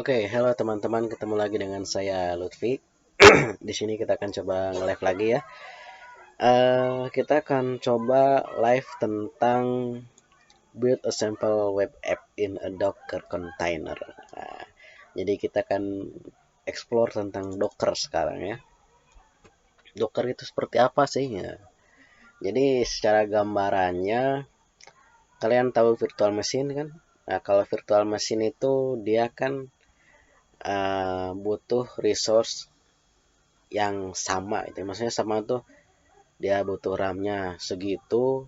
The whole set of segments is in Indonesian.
Oke, halo teman-teman, ketemu lagi dengan saya Lutfi. Di sini kita akan coba nge-live lagi ya. Kita akan coba live tentang build a sample web app in a Docker container. Nah, jadi kita akan explore tentang Docker sekarang ya. Docker itu seperti apa sih ya? Jadi secara gambarannya, kalian tahu virtual machine kan? Nah, kalau virtual machine itu dia kan butuh resource yang sama itu, maksudnya sama tuh dia butuh RAM-nya segitu,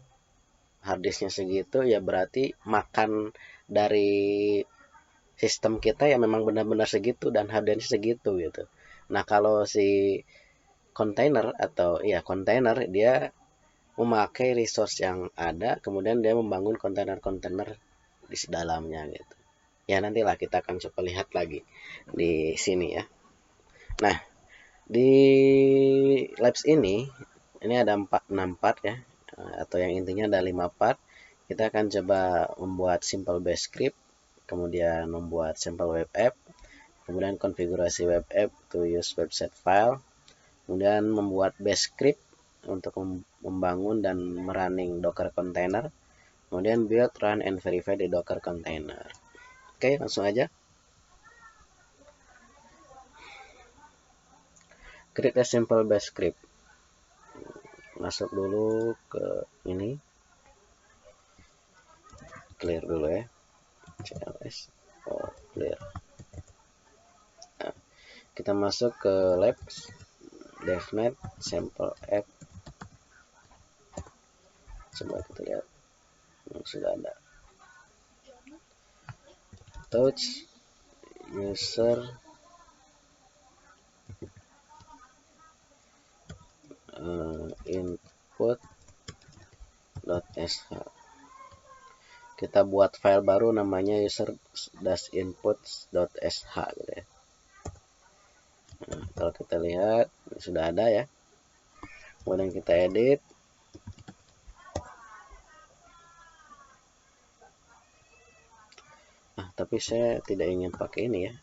harddisknya segitu, ya berarti makan dari sistem kita ya memang benar-benar segitu dan harddisknya segitu gitu. Nah kalau si container atau ya container dia memakai resource yang ada, kemudian dia membangun kontainer-kontainer di dalamnya gitu. Ya nantilah kita akan coba lihat lagi di sini ya. Nah di labs ini ada 6 part ya, atau yang intinya ada 5 part. Kita akan coba membuat simple bash script, kemudian membuat simple web app, kemudian konfigurasi web app to use website file, kemudian membuat bash script untuk membangun dan merunning Docker container, kemudian build, run, and verify di Docker container. Oke, langsung aja. Create a simple bash script. Masuk dulu ke ini, clear dulu ya, cls, clear. Nah, kita masuk ke labs, devnet sample app. Coba kita lihat, sudah ada touch user input.sh. Kita buat file baru namanya user-inputs.sh gitu ya. Nah, kalau kita lihat sudah ada ya. Kemudian kita edit. Nah, tapi saya tidak ingin pakai ini ya.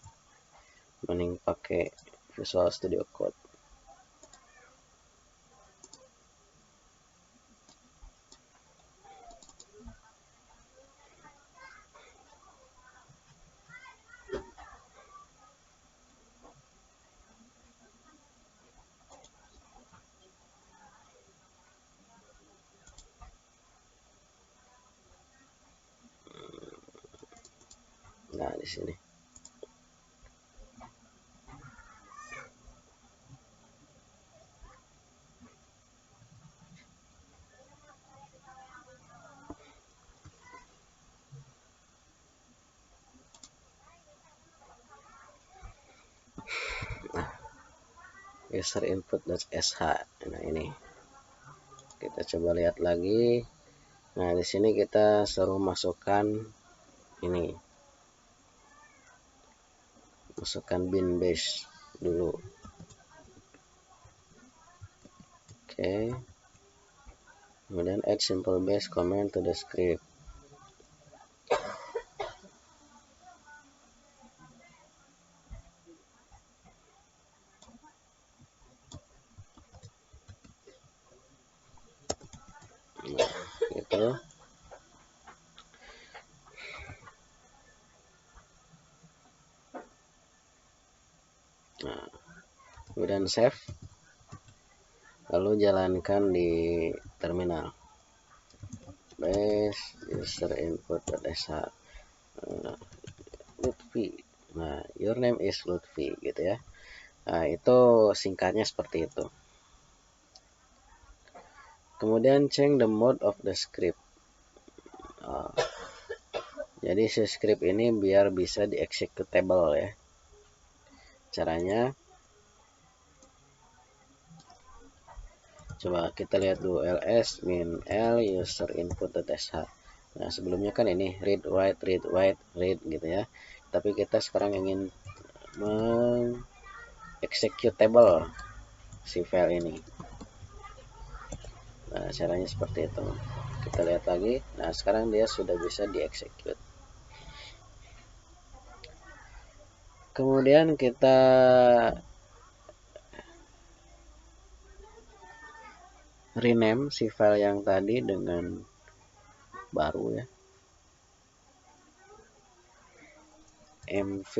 Mending pakai Visual Studio Code. Nah, di sini. Nah, user input.sh. Nah, ini. Kita coba lihat lagi. Nah, di sini kita suruh masukkan ini. Masukkan bin bash dulu. Oke. Kemudian add simple bash command to the script. Nah, gitu. Nah, kemudian save, lalu jalankan di terminal. Bash user input.sh. Lutfi. Nah, your name is Lutfi gitu ya. Nah, itu singkatnya seperti itu. Kemudian change the mode of the script. Jadi si script ini biar bisa di executable ya. Caranya coba kita lihat dulu, ls min l user input.sh. Nah, sebelumnya kan ini read write gitu ya. Tapi kita sekarang ingin executable si file ini. Nah, caranya seperti itu. Kita lihat lagi. Nah, sekarang dia sudah bisa dieksekut. Kemudian kita rename si file yang tadi dengan baru ya, mv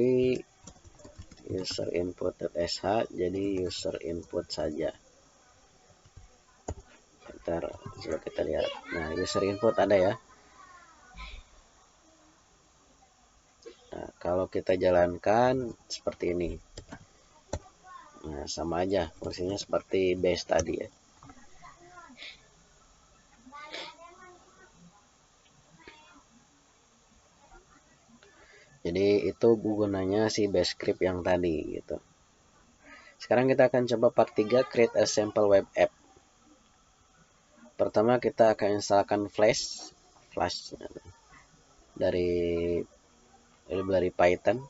user input.sh, jadi user input saja. Bentar, coba kita lihat. Nah, user input ada ya. Nah, kalau kita jalankan seperti ini. Nah, sama aja fungsinya seperti base tadi ya. Jadi itu gunanya si base script yang tadi gitu. Sekarang kita akan coba part 3, create a sample web app. Pertama kita akan instalkan Flash dari library Python.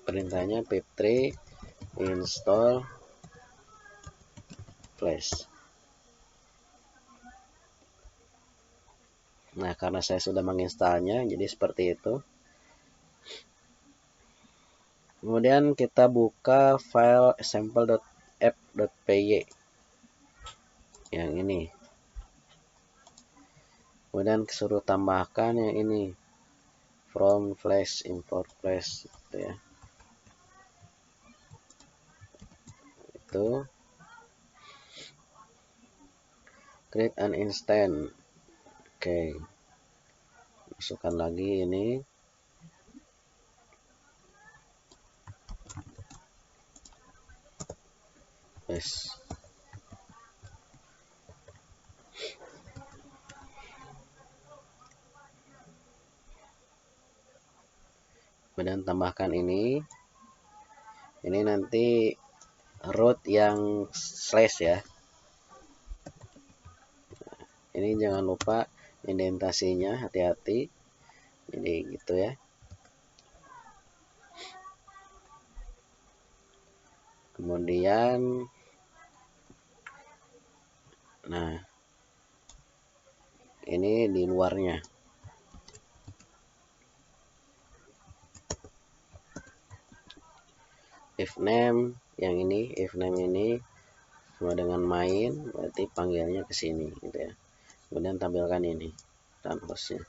Perintahnya pip3 install Flash. Nah, karena saya sudah menginstalnya, jadi seperti itu. Kemudian kita buka file sample.app.py yang ini. Kemudian suruh tambahkan yang ini, from flash, import flash gitu ya. Itu create an instance. Oke. Masukkan lagi ini. Yes. Kemudian tambahkan ini. Ini nanti root yang slash ya. Ini jangan lupa indentasinya, hati-hati. Jadi gitu ya. Kemudian nah, ini di luarnya. If name yang ini, if name ini sama dengan main, berarti panggilnya ke sini gitu ya. Kemudian tampilkan ini dan hostnya.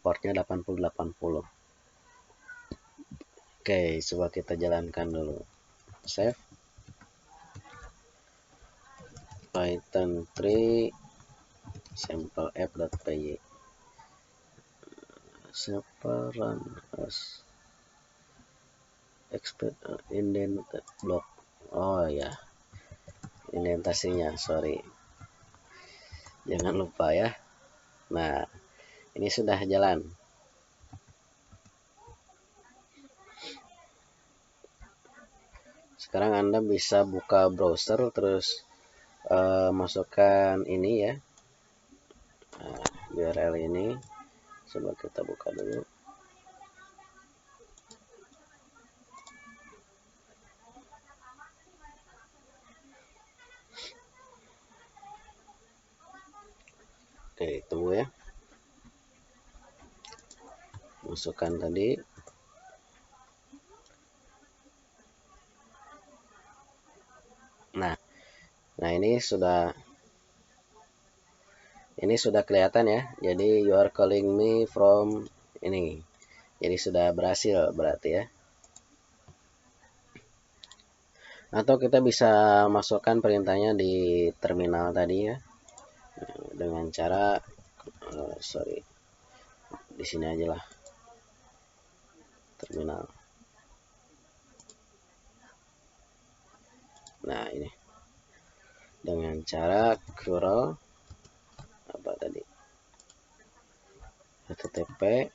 Portnya 8080. Oke, coba kita jalankan dulu. Save. Python 3 sample app.py. Run as expect indented block. Oh ya, indentasinya, sorry. Jangan lupa ya. Nah, ini sudah jalan. Sekarang Anda bisa buka browser terus masukkan ini ya, URL ini. Coba kita buka dulu. Oke, tunggu ya. Masukkan tadi. Nah ini sudah kelihatan ya. Jadi you are calling me from ini. Jadi sudah berhasil berarti ya. Atau kita bisa masukkan perintahnya di terminal tadi ya. Dengan cara di sini aja lah. Terminal. Nah, ini. Dengan cara curl apa tadi? http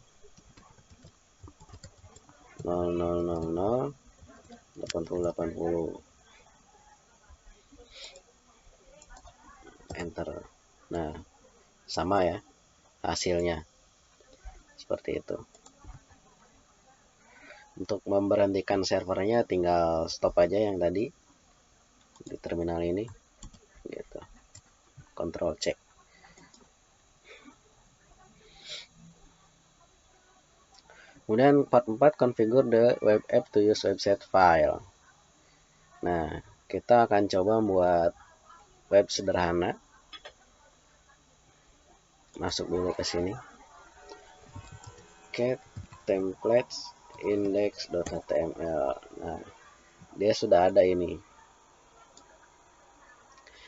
0000 8080 enter. Nah, sama ya hasilnya seperti itu. Untuk memberhentikan servernya tinggal stop aja yang tadi di terminal ini gitu. Control C. Kemudian part 4, configure the web app to use website file. Nah, kita akan coba buat web sederhana. Masuk dulu ke sini. Cat templates index.html. Nah, dia sudah ada ini.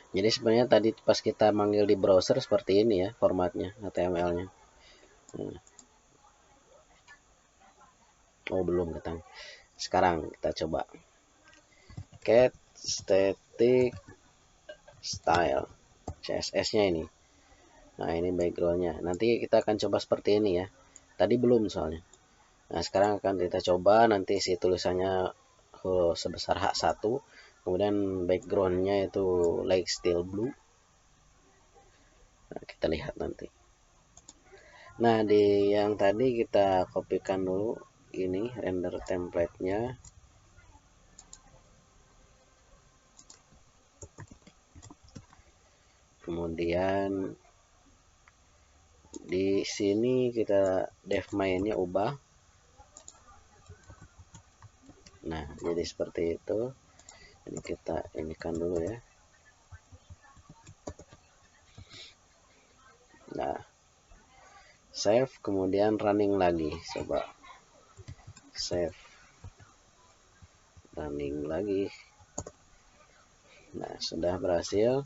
Jadi sebenarnya tadi pas kita manggil di browser seperti ini ya formatnya HTML-nya. Oh belum ketang. Sekarang kita coba cat static style CSS-nya ini. Nah ini background-nya. Nanti kita akan coba seperti ini ya. Tadi belum soalnya. Nah sekarang akan kita coba nanti si tulisannya sebesar H1. Kemudian background-nya itu like steel blue. Nah, kita lihat nanti. Nah di yang tadi kita kopikan dulu ini render template-nya. Kemudian di sini kita dev main-nya ubah. Nah jadi seperti itu. Ini kita inikan dulu ya. Nah save, kemudian running lagi, coba save, running lagi. Nah sudah berhasil.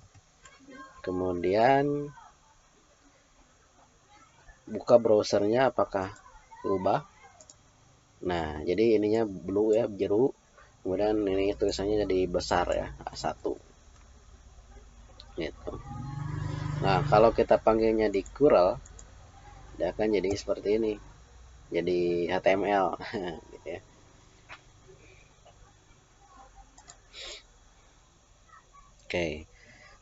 Kemudian buka browsernya, apakah berubah? Nah jadi ininya blue ya, biru. Kemudian ini tulisannya jadi besar ya, A1 gitu. Nah kalau kita panggilnya di curl, dia akan jadi seperti ini, jadi HTML gitu ya. Oke,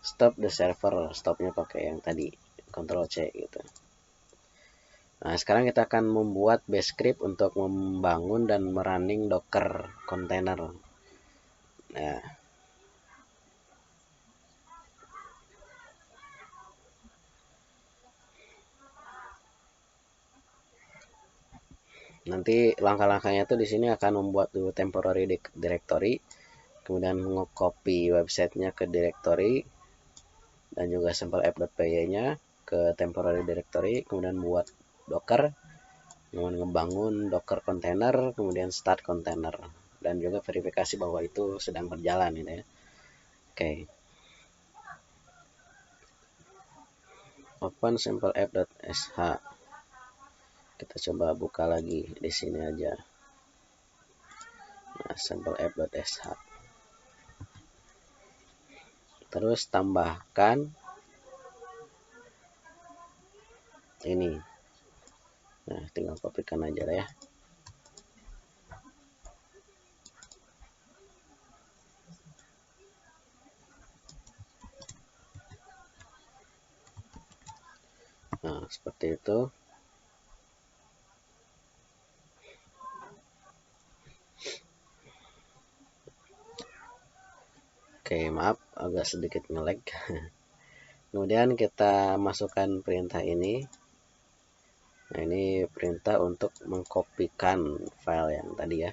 stop the server, stopnya pakai yang tadi Ctrl C gitu. Nah sekarang kita akan membuat bash script untuk membangun dan merunning Docker container. Nah nanti langkah-langkahnya tuh di sini akan membuat dulu temporary directory, kemudian mengcopy websitenya ke directory dan juga sample app.py-nya ke temporary directory, kemudian buat Docker, kemudian ngebangun Docker container, kemudian start container, dan juga verifikasi bahwa itu sedang berjalan gitu ya. Oke. Open sample app.sh. Kita coba buka lagi di sini aja. Nah, sample app.sh. Terus tambahkan ini. Nah, tinggal kopikan aja lah ya. Nah, seperti itu. Oke, maaf agak sedikit nge-lag. Kemudian kita masukkan perintah ini. Nah, ini perintah untuk mengkopikan file yang tadi ya.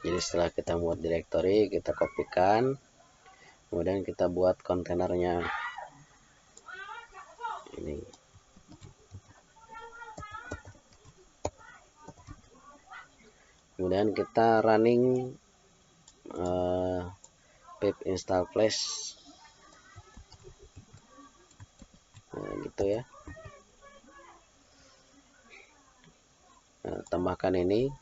Jadi setelah kita buat directory, kita kopikan. Kemudian kita buat kontainernya. Ini. Kemudian kita running pip install flash. Nah, gitu ya. Nah, tambahkan ini.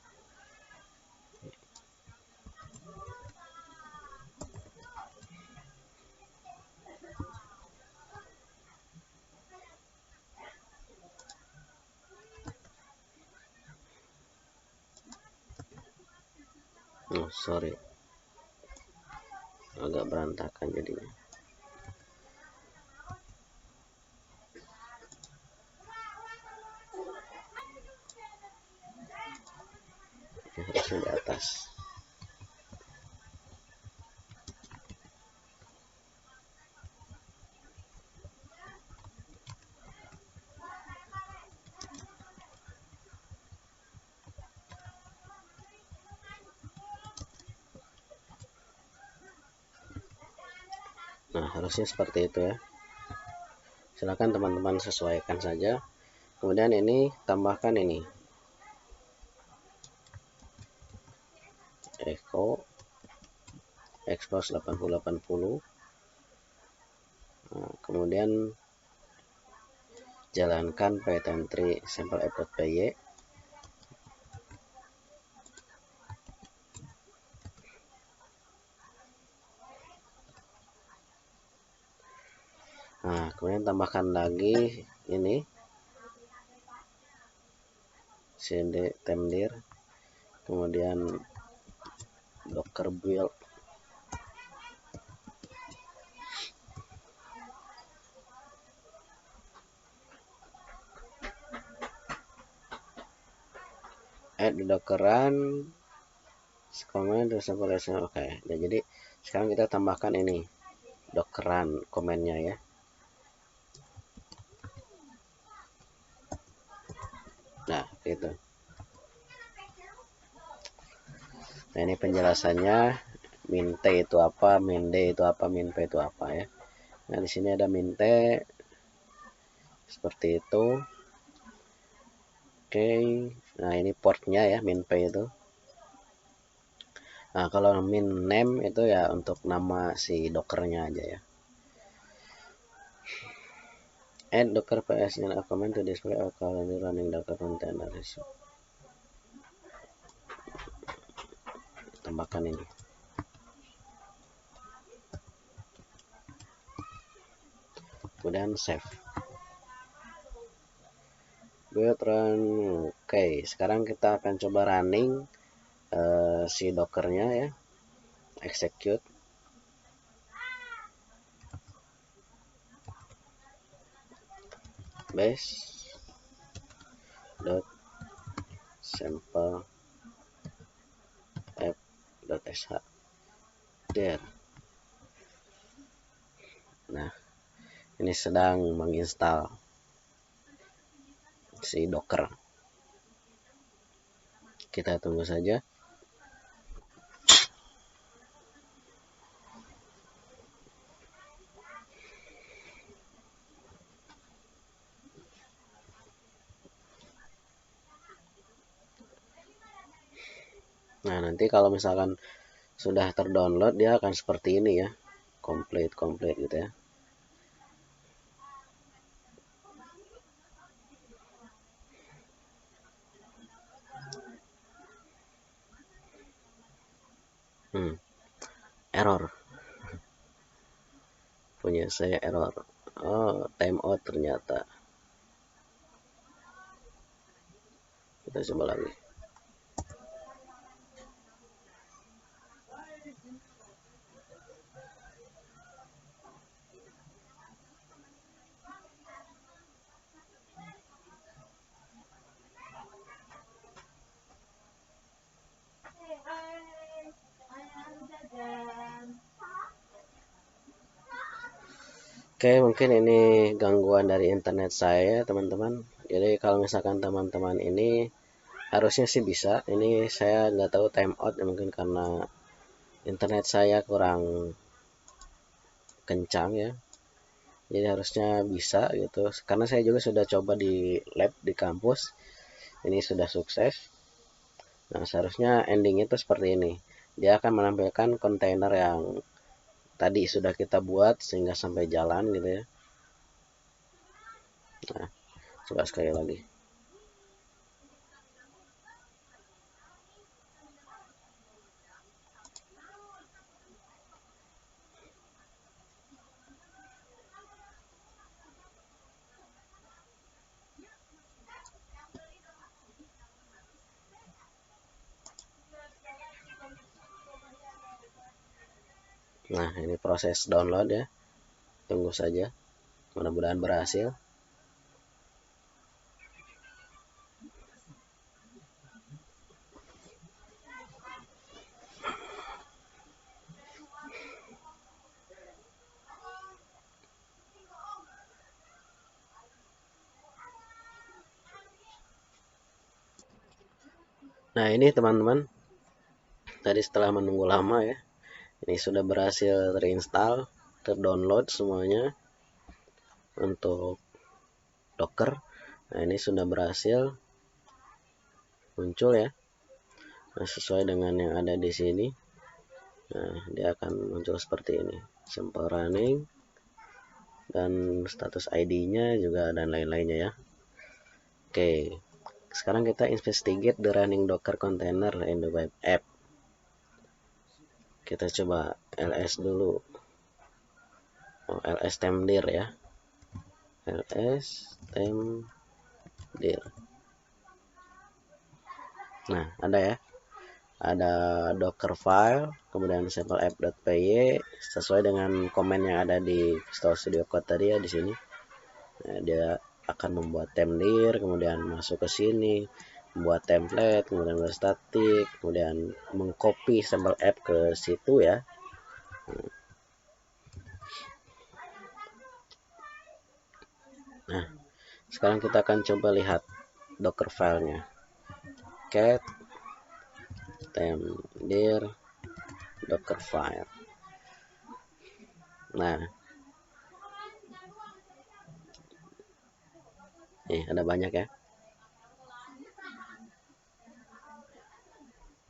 Oh, sorry. Agak berantakan jadinya. Harusnya di atas. Nah, harusnya seperti itu ya. Silakan teman-teman sesuaikan saja. Kemudian ini tambahkan ini echo expose 8080. Nah, kemudian jalankan python3 sample app.py. Nah, kemudian tambahkan lagi ini cd temdir, kemudian docker build, add dockeran comment installation. Oke. Nah, jadi sekarang kita tambahkan ini dockeran komennya ya. Nah, gitu. Nah, ini penjelasannya, min t itu apa, min d itu apa, min p itu apa ya. Nah, di sini ada min t seperti itu. Oke. Nah, ini portnya ya, min p itu. Nah, kalau min name itu ya untuk nama si dockernya aja ya. Add docker ps in a command to display or currently running docker container. Tambahkan ini. Kemudian save. Build run. Oke, sekarang kita akan coba running si dockernya ya. Execute. Base dot sample app.sh there. Nah, ini sedang menginstal si docker. Kita tunggu saja. Nah, nanti kalau misalkan sudah terdownload dia akan seperti ini ya. Complete gitu ya. Error. Punya saya error. Oh, timeout ternyata. Kita coba lagi. Oke, mungkin ini gangguan dari internet saya, teman-teman. Jadi kalau misalkan teman-teman ini harusnya sih bisa. Ini saya nggak tahu timeout ya, mungkin karena internet saya kurang kencang ya. Jadi harusnya bisa gitu. Karena saya juga sudah coba di lab di kampus. Ini sudah sukses. Nah, seharusnya ending itu seperti ini. Dia akan menampilkan kontainer yang tadi sudah kita buat sehingga sampai jalan gitu ya. Nah, coba sekali lagi. Nah, ini proses download ya. Tunggu saja. Mudah-mudahan berhasil. Nah, ini teman-teman. Tadi setelah menunggu lama ya. Ini sudah berhasil terinstall. terdownload semuanya untuk Docker. Nah, ini sudah berhasil muncul ya. Nah, sesuai dengan yang ada di sini. Nah, dia akan muncul seperti ini. Sample running dan status ID-nya juga dan lain-lainnya ya. Oke. Sekarang kita investigate the running Docker container in the web app. Kita coba ls dulu. ls temdir ya. ls temdir. Nah, ada ya. Ada docker file, kemudian sample app.py sesuai dengan komen yang ada di Visual Studio Code tadi ya di sini. Nah, dia akan membuat temdir, kemudian masuk ke sini, membuat template, kemudian membuat static, kemudian mengcopy sampel app ke situ ya. Nah, sekarang kita akan coba lihat docker filenya. Cat temdir docker file. Nah, nih ada banyak ya.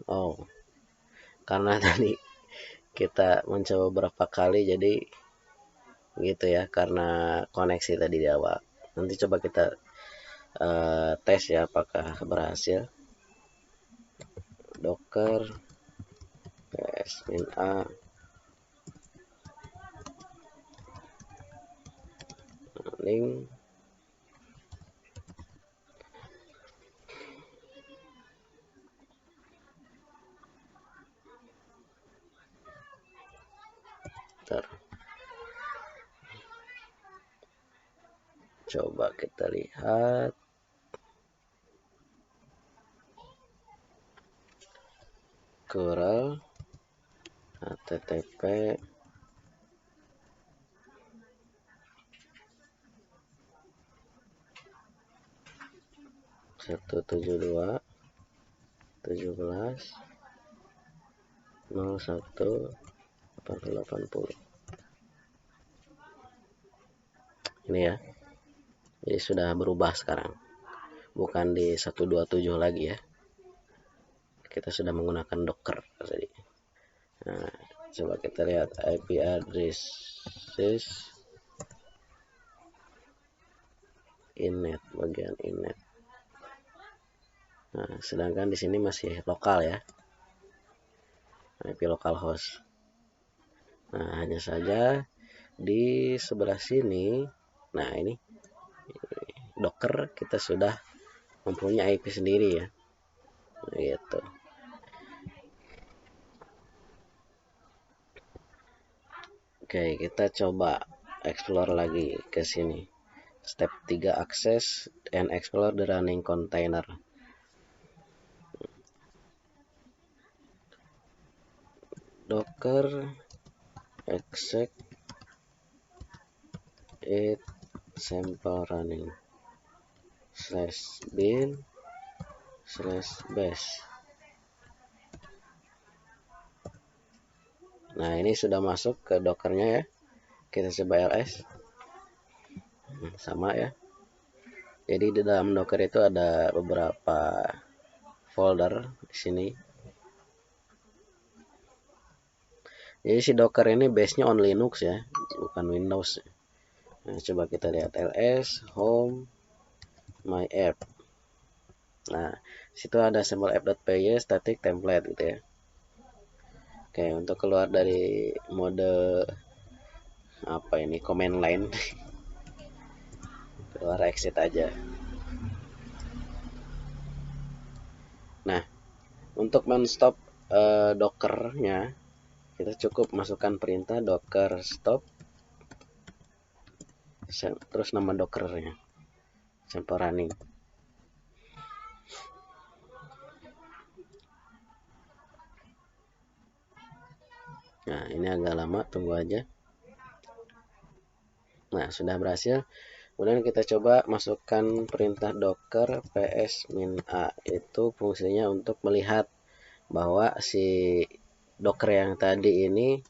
Oh, karena tadi kita mencoba berapa kali jadi gitu ya, karena koneksi tadi di awal. Nanti coba kita tes ya apakah berhasil. Docker ps-a link coba kita lihat. Curl http satu tujuh dua 17.01.80. Ini ya. Jadi sudah berubah sekarang. Bukan di 127 lagi ya. Kita sudah menggunakan Docker tadi. Nah, coba kita lihat IP addresses init, bagian init. Nah, sedangkan di sini masih lokal ya. IP localhost. Nah, hanya saja di sebelah sini, nah ini Docker kita sudah mempunyai IP sendiri ya. Nah, gitu. Oke, kita coba explore lagi ke sini. Step 3 access and explore the running container. Docker exec it sample running /bin/bash. Nah, ini sudah masuk ke Dockernya ya. Kita coba ls. Sama ya. Jadi di dalam Docker itu ada beberapa folder di sini. Jadi si Docker ini base-nya on Linux ya, bukan Windows. Nah, coba kita lihat ls home my app. Nah, situ ada sample app.py static template gitu ya. Oke, untuk keluar dari mode apa ini command line keluar exit aja. Nah, untuk men-stop Dockernya kita cukup masukkan perintah docker stop terus nama Dockernya sample running. Nah, ini agak lama, tunggu aja. Nah, sudah berhasil. Kemudian kita coba masukkan perintah docker ps-a. Itu fungsinya untuk melihat bahwa si docker yang tadi ini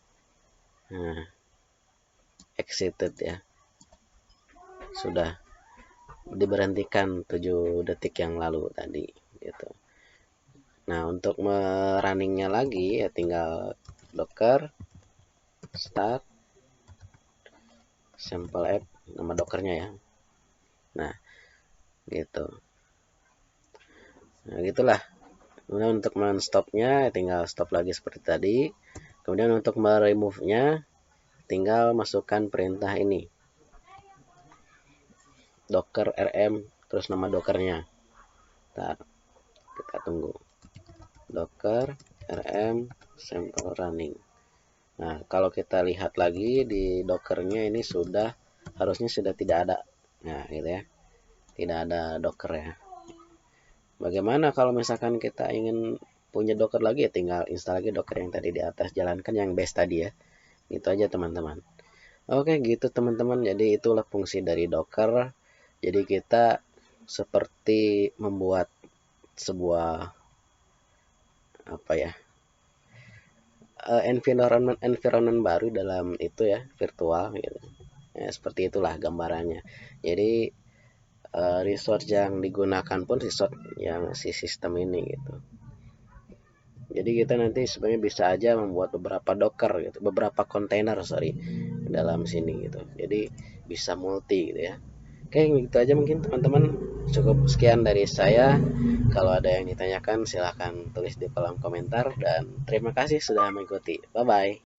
exited ya, sudah diberhentikan 7 detik yang lalu tadi gitu. Nah, untuk merunningnya lagi ya tinggal docker start sample app, nama dockernya ya. Nah, gitu. Nah, gitulah. Kemudian untuk men-stopnya tinggal stop lagi seperti tadi. Kemudian untuk meremove-nya tinggal masukkan perintah ini. Docker rm terus nama dockernya. Ntar kita tunggu. Docker rm sample running. Nah, kalau kita lihat lagi di dockernya ini harusnya sudah tidak ada. Nah, gitu ya. Tidak ada docker ya. Bagaimana kalau misalkan kita ingin punya docker lagi, ya tinggal install lagi docker yang tadi di atas, jalankan yang base tadi ya. Itu aja teman-teman. Oke, gitu teman-teman. Jadi itulah fungsi dari docker. Jadi kita seperti membuat sebuah environment baru dalam itu ya, virtual gitu. Ya, seperti itulah gambarannya. Jadi resource yang digunakan pun resource yang si sistem ini gitu. Jadi kita nanti sebenarnya bisa aja membuat beberapa docker gitu, beberapa container dalam sini gitu. Jadi bisa multi gitu ya. Oke, gitu aja mungkin teman-teman. Cukup sekian dari saya. Kalau ada yang ditanyakan silahkan tulis di kolom komentar dan terima kasih sudah mengikuti. Bye bye.